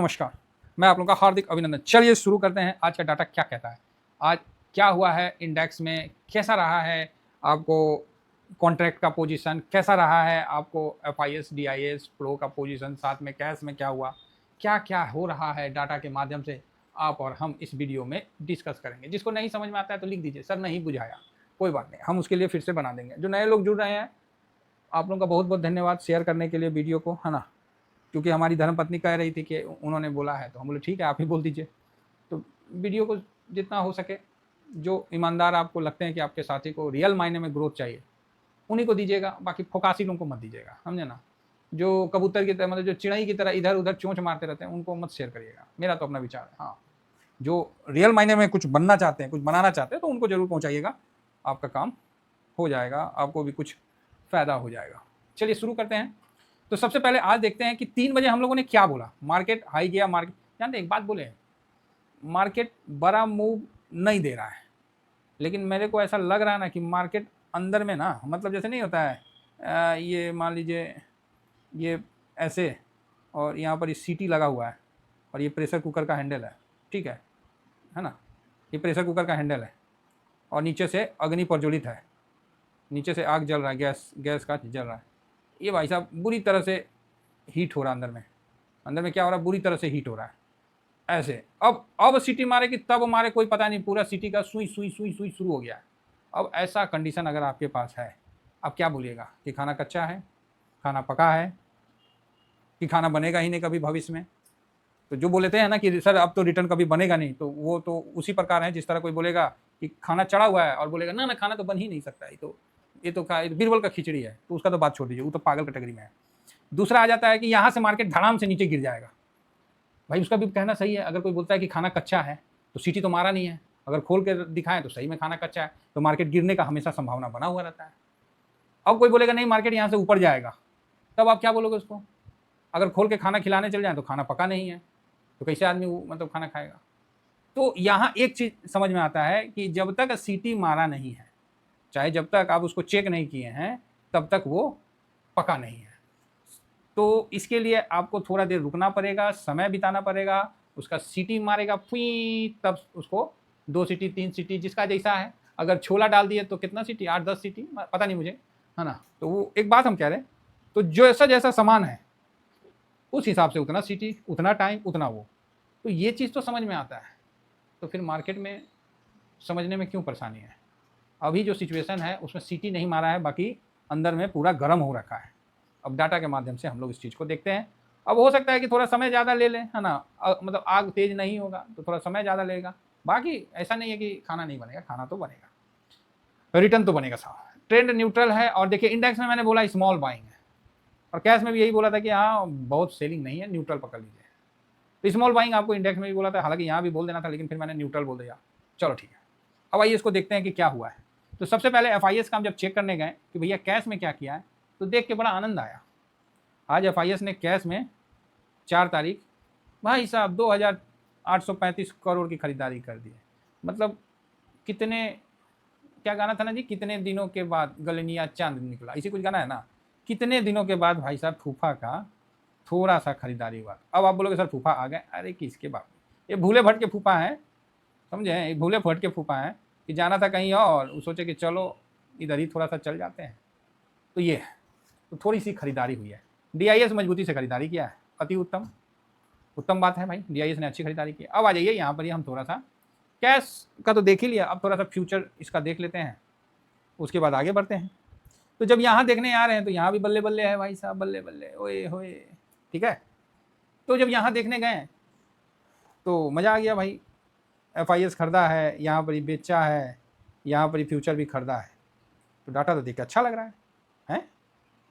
नमस्कार, मैं आप लोगों का हार्दिक अभिनंदन। चलिए शुरू करते हैं। आज का डाटा क्या कहता है, आज क्या हुआ है इंडेक्स में, कैसा रहा है आपको कॉन्ट्रैक्ट का पोजीशन, कैसा रहा है आपको एफआईएस डीआईएस फ्लो का पोजीशन, साथ में कैश में क्या हुआ, क्या क्या हो रहा है डाटा के माध्यम से आप और हम इस वीडियो में डिस्कस करेंगे। जिसको नहीं समझ में आता है तो लिख दीजिए सर नहीं बुझाया, कोई बात नहीं, हम उसके लिए फिर से बना देंगे। जो नए लोग जुड़ रहे हैं आप लोगों का बहुत बहुत धन्यवाद शेयर करने के लिए वीडियो को, है ना। क्योंकि हमारी धर्मपत्नी कह रही थी कि उन्होंने बोला है तो हम बोले ठीक है आप ही बोल दीजिए। तो वीडियो को जितना हो सके, जो ईमानदार आपको लगते हैं कि आपके साथी को रियल मायने में ग्रोथ चाहिए उन्हीं को दीजिएगा, बाकी फोकासी लोगों को मत दीजिएगा, समझे ना। जो कबूतर की तरह मतलब जो चिड़ई की तरह इधर उधर चोंच मारते रहते हैं उनको मत शेयर करिएगा, मेरा तो अपना विचार है। हाँ, जो रियल मायने में कुछ बनना चाहते हैं, कुछ बनाना चाहते हैं तो उनको जरूर पहुँचाइएगा, आपका काम हो जाएगा, आपको भी कुछ फ़ायदा हो जाएगा। चलिए शुरू करते हैं। तो सबसे पहले आज देखते हैं कि 3 बजे हम लोगों ने क्या बोला। मार्केट हाई गया, मार्केट जानते एक बात बोले, मार्केट बड़ा मूव नहीं दे रहा है, लेकिन मेरे को ऐसा लग रहा है ना कि मार्केट अंदर में ना, मतलब जैसे नहीं होता है ये मान लीजिए ये ऐसे और यहाँ पर ये सीटी लगा हुआ है और ये प्रेशर कुकर का हैंडल है, ठीक है ना। ये प्रेशर कुकर का हैंडल है और नीचे से अग्नि प्रज्वलित है, नीचे से आग जल रहा है, गैस का जल रहा है। ये भाई साहब बुरी तरह से हीट हो रहा है, अंदर में क्या हो रहा है, बुरी तरह से हीट हो रहा है ऐसे। अब सीटी मारेगी तब मारे कोई पता नहीं, पूरा सीटी का सुई सुई सुई सुई शुरू हो गया है। अब ऐसा कंडीशन अगर आपके पास है, अब क्या बोलिएगा कि खाना कच्चा है, खाना पका है, कि खाना बनेगा ही नहीं कभी भविष्य में। तो जो बोलते हैं ना कि सर अब तो रिटर्न कभी बनेगा नहीं, तो वो तो उसी प्रकार है जिस तरह कोई बोलेगा कि खाना चढ़ा हुआ है और बोलेगा ना ना खाना तो बन ही नहीं सकता, ये तो बीरबल का खिचड़ी है, तो उसका तो बात छोड़ दीजिए, वो तो पागल कैटेगरी में है। दूसरा आ जाता है कि यहाँ से मार्केट धड़ाम से नीचे गिर जाएगा। भाई उसका भी कहना सही है, अगर कोई बोलता है कि खाना कच्चा है तो सीटी तो मारा नहीं है, अगर खोल के दिखाएं तो सही में खाना कच्चा है, तो मार्केट गिरने का हमेशा संभावना बना हुआ रहता है। अब कोई बोलेगा नहीं मार्केट यहाँ से ऊपर जाएगा, तब आप क्या बोलोगे उसको? अगर खोल के खाना खिलाने चल जाए तो खाना पका नहीं है, तो कैसे आदमी मतलब खाना खाएगा? तो यहाँ एक चीज़ समझ में आता है कि जब तक सीटी मारा नहीं है, चाहे जब तक आप उसको चेक नहीं किए हैं, तब तक वो पका नहीं है। तो इसके लिए आपको थोड़ा देर रुकना पड़ेगा, समय बिताना पड़ेगा, उसका सीटी मारेगा फुई, तब उसको 2 सीटी 3 सीटी जिसका जैसा है। अगर छोला डाल दिए तो कितना सीटी, 8-10 सीटी, पता नहीं मुझे, है ना। तो वो एक बात हम कह रहे हैं, तो जैसा जैसा सामान है उस हिसाब से उतना सीटी, उतना टाइम, उतना वो। तो ये चीज़ तो समझ में आता है, तो फिर मार्केट में समझने में क्यों परेशानी है? अभी जो सिचुएशन है उसमें सीटी नहीं मारा है, बाकी अंदर में पूरा गर्म हो रखा है। अब डाटा के माध्यम से हम लोग इस चीज़ को देखते हैं। अब हो सकता है कि थोड़ा समय ज़्यादा ले लें, है ना, मतलब आग तेज़ नहीं होगा तो थोड़ा समय ज़्यादा लेगा, बाकी ऐसा नहीं है कि खाना नहीं बनेगा, खाना तो बनेगा, रिटर्न तो बनेगा साहब। ट्रेंड न्यूट्रल है, और देखिए इंडेक्स में मैंने बोला स्मॉल बाइंग है, और कैश में भी यही बोला था कि हाँ बहुत सेलिंग नहीं है, न्यूट्रल पकड़ लीजिए। तो स्मॉल बाइंग आपको इंडेक्स में भी बोला था, हालांकि यहाँ भी बोल देना था, लेकिन फिर मैंने न्यूट्रल बोल दिया। चलो ठीक है, अब आइए इसको देखते हैं कि क्या हुआ है। तो सबसे पहले एफआईएस का हम जब चेक करने गए कि भैया कैश में क्या किया है, तो देख के बड़ा आनंद आया। आज एफआईएस ने कैश में 4 तारीख भाई साहब 2835 करोड़ की खरीदारी कर दी है। मतलब कितने, क्या गाना था ना जी, कितने दिनों के बाद गलनिया चांद निकला, इसी कुछ गाना है ना। कितने दिनों के बाद भाई साहब फूफा का थोड़ा सा खरीदारी हुआ। अब आप बोलोगे सर फूफा आ गए, अरे किसके बाप, ये भूले भट के फूफा हैं, समझे, ये भूले भट के फूफा हैं कि जाना था कहीं और, सोचे कि चलो इधर ही थोड़ा सा चल जाते हैं। तो ये तो थोड़ी सी खरीदारी हुई है, डीआईएस मजबूती से खरीदारी किया है, अति उत्तम, उत्तम बात है भाई, डीआईएस ने अच्छी खरीदारी की। अब आ जाइए यहाँ पर ही हम थोड़ा सा कैश का तो देख ही लिया, अब थोड़ा सा फ्यूचर इसका देख लेते हैं, उसके बाद आगे बढ़ते हैं। तो जब यहाँ देखने आ रहे हैं तो यहाँ भी बल्ले बल्ले है भाई साहब, बल्ले बल्ले ओए होए, ठीक है। तो जब यहाँ देखने गए तो मज़ा आ गया भाई, एफआईएस खरीदा है, यहाँ पर ही बेचा है, यहाँ पर ही फ्यूचर भी खरीदा है, तो डाटा तो देख के अच्छा लग रहा है?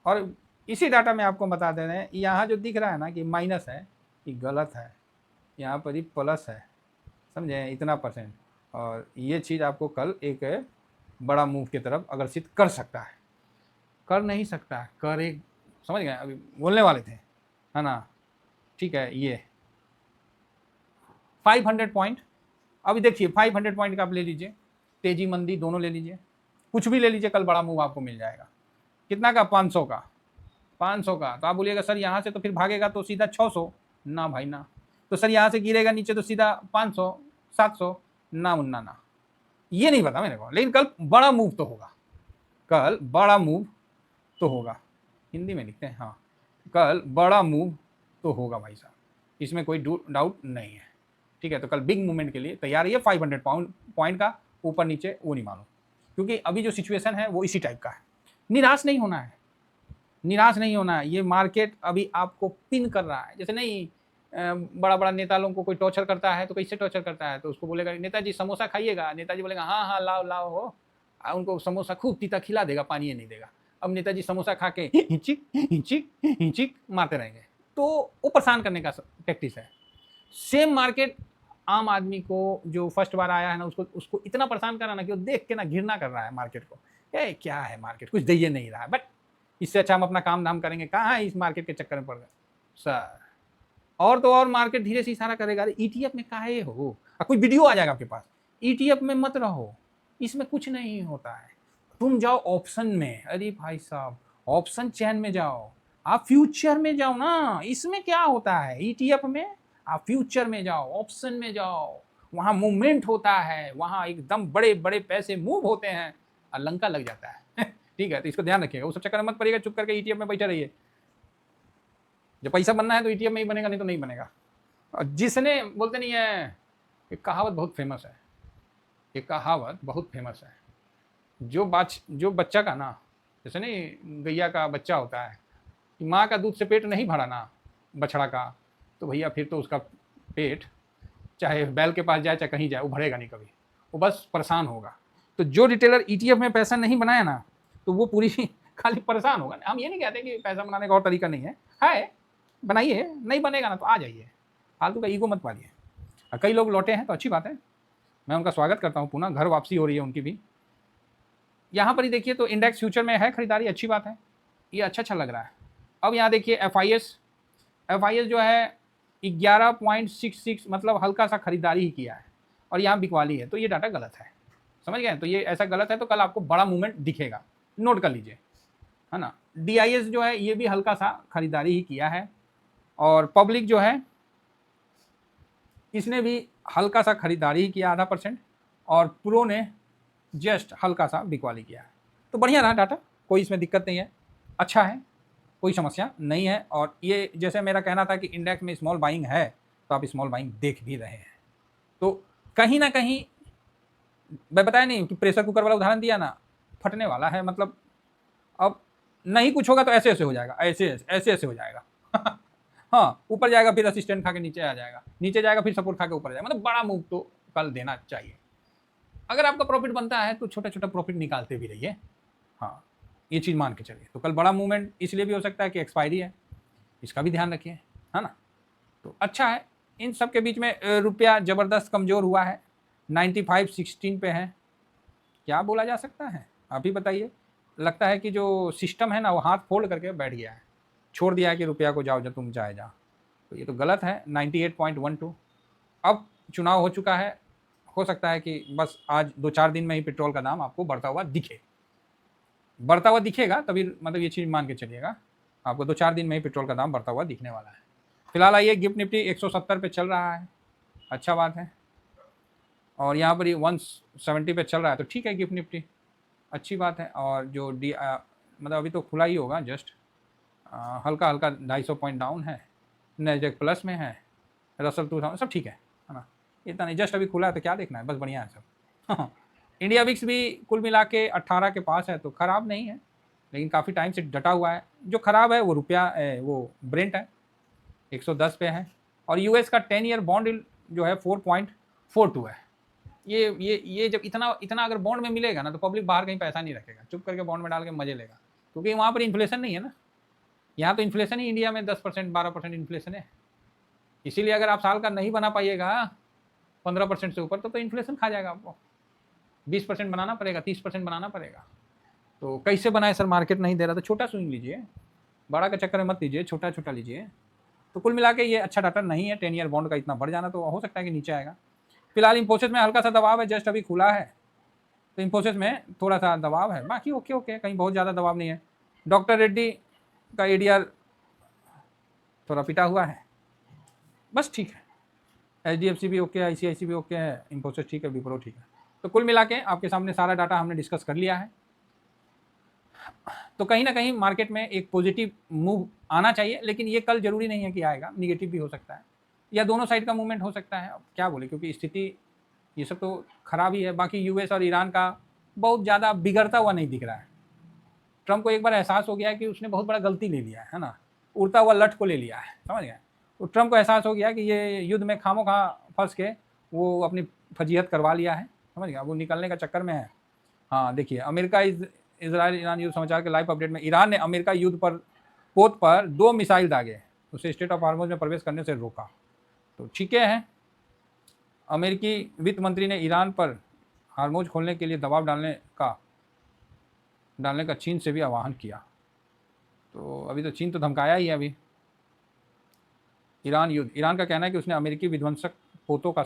और इसी डाटा में आपको बता दे रहे हैं, यहाँ जो दिख रहा है ना कि माइनस है, ये गलत है, यहाँ पर ही प्लस है, समझे, इतना %। और ये चीज़ आपको कल एक बड़ा मूव की तरफ अग्रसित कर सकता है, कर नहीं सकता है, करे, समझ गए, अभी बोलने वाले थे, है ना। ठीक है, ये 500 पॉइंट, अभी देखिए 500 पॉइंट का आप ले लीजिए, तेजी मंदी दोनों ले लीजिए, कुछ भी ले लीजिए, कल बड़ा मूव आपको मिल जाएगा। कितना का? 500 का, 500 का। तो आप बोलिएगा सर यहाँ से तो फिर भागेगा तो सीधा 600, ना भाई ना। तो सर यहाँ से गिरेगा नीचे तो सीधा 500 700 ना मुन्ना ना, ये नहीं पता मेरे को, लेकिन कल बड़ा मूव तो होगा, कल बड़ा मूव तो होगा, हिंदी में लिखते हैं, हाँ कल बड़ा मूव तो होगा भाई साहब, इसमें कोई डाउट नहीं है। ठीक है, तो कल बिग मूवमेंट के लिए तैयार है। 500 पॉइंट का ऊपर नीचे वो नहीं मालूम, क्योंकि अभी जो सिचुएशन है वो इसी टाइप का है। निराश नहीं होना है, निराश नहीं होना है। ये मार्केट अभी आपको पिन कर रहा है, जैसे नहीं बड़ा बड़ा नेता लोगों को कोई टॉर्चर करता है तो कैसे टॉर्चर करता है, तो उसको बोलेगा नेताजी समोसा खाइएगा, नेताजी बोलेगा हाँ हाँ लाओ लाओ हो, उनको समोसा खूब तीता खिला देगा, पानी ये नहीं देगा। अब नेताजी समोसा खा के हिचिक हिचिक हिचिक मारते रहेंगे, तो वो परेशान करने का प्रैक्टिस है। सेम मार्केट आम आदमी को जो फर्स्ट बार आया है ना, उसको इतना परेशान करा ना कि वो देख के ना घृणा कर रहा है मार्केट को, क्या है मार्केट कुछ दे नहीं रहा है, बट इससे अच्छा हम अपना काम धाम करेंगे, कहाँ है इस मार्केट के चक्कर में पड़ गए सर। और तो और मार्केट धीरे से इशारा करेगा, अरे ईटीएफ में काहे हो, कोई वीडियो आ जाएगा आपके पास, ईटीएफ में मत रहो, इसमें कुछ नहीं होता है, तुम जाओ ऑप्शन में। अरे भाई साहब ऑप्शन चेन में जाओ, आप फ्यूचर में जाओ ना, इसमें क्या होता है ईटीएफ में, आप फ्यूचर में जाओ, ऑप्शन में जाओ, वहां मूवमेंट होता है, वहां एकदम बड़े बड़े पैसे मूव होते हैं और लंका लग जाता है ठीक है, तो इसको ध्यान रखिएगा, वो सब चक्कर में मत पड़िएगा, चुप करके ईटीएफ में बैठे रहिए। जब पैसा बनना है तो ईटीएफ में ही बनेगा, नहीं तो नहीं बनेगा। और जिसने बोलते नहीं है, एक कहावत बहुत फेमस है, एक कहावत बहुत फेमस है, जो बच्चा का ना, जैसे नहीं गैया का बच्चा होता है कि माँ का दूध से पेट नहीं भरा ना बछड़ा का, तो भैया फिर तो उसका पेट चाहे बैल के पास जाए चाहे कहीं जाए वो भरेगा नहीं कभी, वो बस परेशान होगा। तो जो रिटेलर ईटीएफ में पैसा नहीं बनाया ना, तो वो पूरी खाली परेशान होगा। हम ये नहीं कहते कि पैसा बनाने का और तरीका नहीं है, बनाइए, नहीं बनेगा ना तो आ जाइए, फालतू का ईगो मत पालिए। कई लोग लौटे हैं तो अच्छी बात है, मैं उनका स्वागत करता हूँ, पुनः घर वापसी हो रही है उनकी भी। यहाँ पर ही देखिए तो इंडेक्स फ्यूचर में है खरीदारी, अच्छी बात है, ये अच्छा लग रहा है। अब यहाँ देखिए एफआईएस जो है 11.66, मतलब हल्का सा खरीदारी ही किया है और यहाँ बिकवाली है, तो ये डाटा गलत है, समझ गए। तो ये ऐसा गलत है, तो कल आपको बड़ा मूवमेंट दिखेगा, नोट कर लीजिए, है ना। डीआईएस जो है ये भी हल्का सा खरीदारी ही किया है, और पब्लिक जो है इसने भी हल्का सा खरीदारी ही किया 0.5%, और प्रो ने जस्ट हल्का सा बिकवाली किया है। तो बढ़िया रहा डाटा, कोई इसमें दिक्कत नहीं है, अच्छा है, कोई समस्या नहीं है। और ये जैसे मेरा कहना था कि इंडेक्स में स्मॉल बाइंग है, तो आप स्मॉल बाइंग देख भी रहे हैं। तो कहीं ना कहीं मैं बताया नहीं कि प्रेशर कुकर वाला उदाहरण दिया ना, फटने वाला है, मतलब अब नहीं कुछ होगा तो ऐसे ऐसे हो जाएगा, ऐसे हो जाएगा हाँ, ऊपर जाएगा फिर असिस्टेंट खा के नीचे आ जाएगा, नीचे जाएगा फिर सपोर्ट खा के ऊपर जाएगा, मतलब बड़ा मूव तो कल देना चाहिए। अगर आपका प्रॉफिट बनता है तो छोटा छोटा प्रॉफिट निकालते भी रहिए, हाँ ये चीज़ मान के चलिए। तो कल बड़ा मूवमेंट इसलिए भी हो सकता है कि एक्सपायरी है, इसका भी ध्यान रखिए, है ना। तो अच्छा है, इन सब के बीच में रुपया ज़बरदस्त कमज़ोर हुआ है, 95.16 पे है, क्या बोला जा सकता है आप ही बताइए। लगता है कि जो सिस्टम है ना वो हाथ फोल्ड करके बैठ गया है, छोड़ दिया है कि रुपया को जाओ जब तुम जाए जा, तो ये तो गलत है। 98.12, अब चुनाव हो चुका है, हो सकता है कि बस आज 2-4 दिन में ही पेट्रोल का दाम आपको बढ़ता हुआ दिखेगा, तभी मतलब ये चीज़ मान के चलिएगा, आपको 2-4 दिन में ही पेट्रोल का दाम बढ़ता हुआ दिखने वाला है। फिलहाल आइए, गिफ्ट निफ्टी 170 पे चल रहा है, अच्छा बात है, और यहाँ पर ही 170 पे चल रहा है, तो ठीक है गिफ्ट निफ्टी, अच्छी बात है। और जो मतलब अभी तो खुला ही होगा जस्ट, हल्का 250 पॉइंट डाउन है, नैस्डैक प्लस में है, रसल 2000 सब ठीक है ना, इतना नहीं, जस्ट अभी खुला है तो क्या देखना है, बस बढ़िया है सब इंडिया विक्स भी कुल मिला के 18 के पास है, तो ख़राब नहीं है, लेकिन काफ़ी टाइम से डटा हुआ है। जो ख़राब है वो वो ब्रेंट है, 110 पे है, और यूएस का 10 ईयर बॉन्ड जो है 4.42 है। ये जब इतना अगर बॉन्ड में मिलेगा ना, तो पब्लिक बाहर कहीं पैसा नहीं रखेगा, चुप करके बॉन्ड में डाल के मजे लेगा, क्योंकि वहाँ पर इन्फ्लेशन नहीं है ना। यहाँ तो इन्फ्लेशन ही इंडिया में 10% 12% इन्फ्लेशन है, इसीलिए अगर आप साल का नहीं बना पाइएगा 15% से ऊपर, तो इन्फ्लेशन खा जाएगा आपको, 20% बनाना पड़ेगा, 30% बनाना पड़ेगा। तो कैसे बनाए सर, मार्केट नहीं दे रहा, तो छोटा स्विंग लीजिए, बड़ा का चक्कर में मत लीजिए, छोटा छोटा लीजिए। तो कुल मिला के ये अच्छा डाटा नहीं है, 10 ईयर बॉन्ड का इतना बढ़ जाना, तो हो सकता है कि नीचे आएगा। फिलहाल इंफोसिस में हल्का सा दबाव है, जस्ट अभी खुला है, तो इंफोसिस में थोड़ा सा दबाव है, बाकी ओके, कहीं बहुत ज़्यादा दबाव नहीं है। डॉक्टर रेड्डी का एडीआर थोड़ा पिटा हुआ है, बस ठीक है, HDFC भी ओके है, ICICI भी ओके है, इन्फोसिस ठीक है, विप्रो ठीक है। तो कुल मिला के आपके सामने सारा डाटा हमने डिस्कस कर लिया है। तो कहीं ना कहीं मार्केट में एक पॉजिटिव मूव आना चाहिए, लेकिन ये कल जरूरी नहीं है कि आएगा, निगेटिव भी हो सकता है या दोनों साइड का मूवमेंट हो सकता है। अब क्या बोले, क्योंकि स्थिति ये सब तो खराब ही है। बाकी यूएस और ईरान का बहुत ज़्यादा बिगड़ता हुआ नहीं दिख रहा है। ट्रम्प को एक बार एहसास हो गया है कि उसने बहुत बड़ा गलती ले लिया है ना, उड़ता हुआ लठ को ले लिया है, समझ गए। तो ट्रम्प को एहसास हो गया कि ये युद्ध में खामोखा फंस के वो अपनी फजीहत करवा लिया है, समझ गया, वो निकलने का चक्कर में है। हाँ देखिए, अमेरिका इजराइल ईरान युद्ध समाचार के लाइव अपडेट में ईरान ने अमेरिका युद्ध पर पोत पर 2 मिसाइल दागे, उसे स्टेट ऑफ हार्मोज में प्रवेश करने से रोका। तो ठीक है, अमेरिकी वित्त मंत्री ने ईरान पर हार्मोज खोलने के लिए दबाव डालने का चीन से भी आह्वान किया। तो अभी तो चीन तो धमकाया ही है। अभी ईरान युद्ध, ईरान का कहना है कि उसने अमेरिकी विध्वंसक पोतों का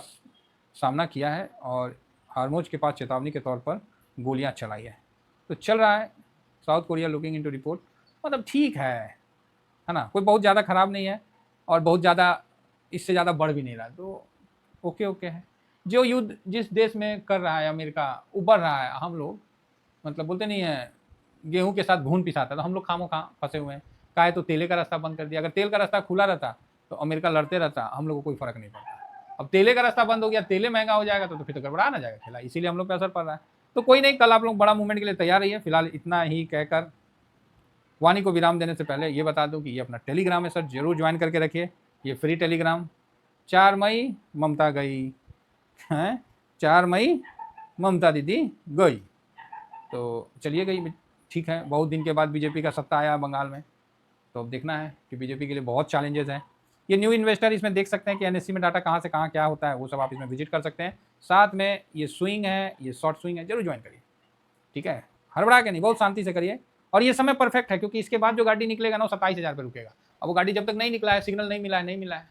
सामना किया है और हार्मोज के पास चेतावनी के तौर पर गोलियां चलाई है। तो चल रहा है south Korea looking into report, मतलब ठीक है ना, कोई बहुत ज़्यादा ख़राब नहीं है और बहुत ज़्यादा इससे ज़्यादा बढ़ भी नहीं रहा, तो ओके ओके है। जो युद्ध जिस देश में कर रहा है अमेरिका, उबर रहा है, हम लोग मतलब बोलते नहीं है गेहूं के साथ घून पिसाता, तो हम लोग खामो खा फंसे हुए हैं। काहे तो तेले का रास्ता बंद कर दिया। अगर तेल का रास्ता खुला रहता तो अमेरिका लड़ते रहता, हम लोग को कोई फर्क नहीं पड़ता। अब तेले का रास्ता बंद हो गया, तेले महंगा हो जाएगा तो फिर तो गड़बड़ा ना जाएगा खेला, इसीलिए हम लोग पे असर पड़ रहा है। तो कोई नहीं, कल आप लोग बड़ा मूवमेंट के लिए तैयार रहिए। फिलहाल इतना ही कहकर वाणी को विराम देने से पहले ये बता दूं कि ये अपना टेलीग्राम है सर, जरूर ज्वाइन करके रखिए। ये फ्री टेलीग्राम। 4 मई ममता गई हैं, 4 मई ममता दीदी गई। तो चलिए गई, ठीक है, बहुत दिन के बाद बीजेपी का सत्ता आया बंगाल में। तो अब देखना है कि बीजेपी के लिए बहुत चैलेंजेस हैं। ये न्यू इन्वेस्टर इसमें देख सकते हैं कि एनएससी में डाटा कहाँ से कहाँ क्या होता है, वो सब आप इसमें विजिट कर सकते हैं। साथ में ये स्विंग है, ये शॉर्ट स्विंग है, जरूर ज्वाइन करिए, ठीक है। हड़बड़ा के नहीं, बहुत शांति से करिए। और ये समय परफेक्ट है, क्योंकि इसके बाद जो गाड़ी निकलेगा ना, वो 27,000 पे रुकेगा। अब वो गाड़ी जब तक नहीं निकला है, सिग्नल नहीं मिला है,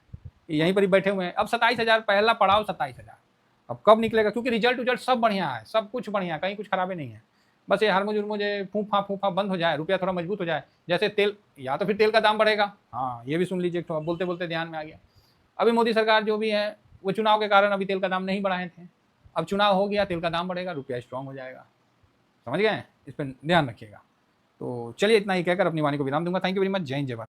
यहीं पर ही बैठे हुए हैं। अब 27,000 पहला पड़ाव 27,000। अब कब निकलेगा, क्योंकि रिजल्ट सब बढ़िया है, सब कुछ बढ़िया, कहीं कुछ खराबे नहीं है। बस ये हरमुज उर्मुज फूफा बंद हो जाए, रुपया थोड़ा मजबूत हो जाए, जैसे तेल, या तो फिर तेल का दाम बढ़ेगा। हाँ ये भी सुन लीजिए, तो बोलते बोलते ध्यान में आ गया। अभी मोदी सरकार जो भी है, वो चुनाव के कारण अभी तेल का दाम नहीं बढ़ाए थे। अब चुनाव हो गया, तेल का दाम बढ़ेगा, रुपया स्ट्रांग हो जाएगा, समझ गए। इस पर ध्यान रखिएगा। तो चलिए इतना ही कहकर अपनी वाणी को विराम दूंगा। Thank you very much. जय हिंद, जय भारत।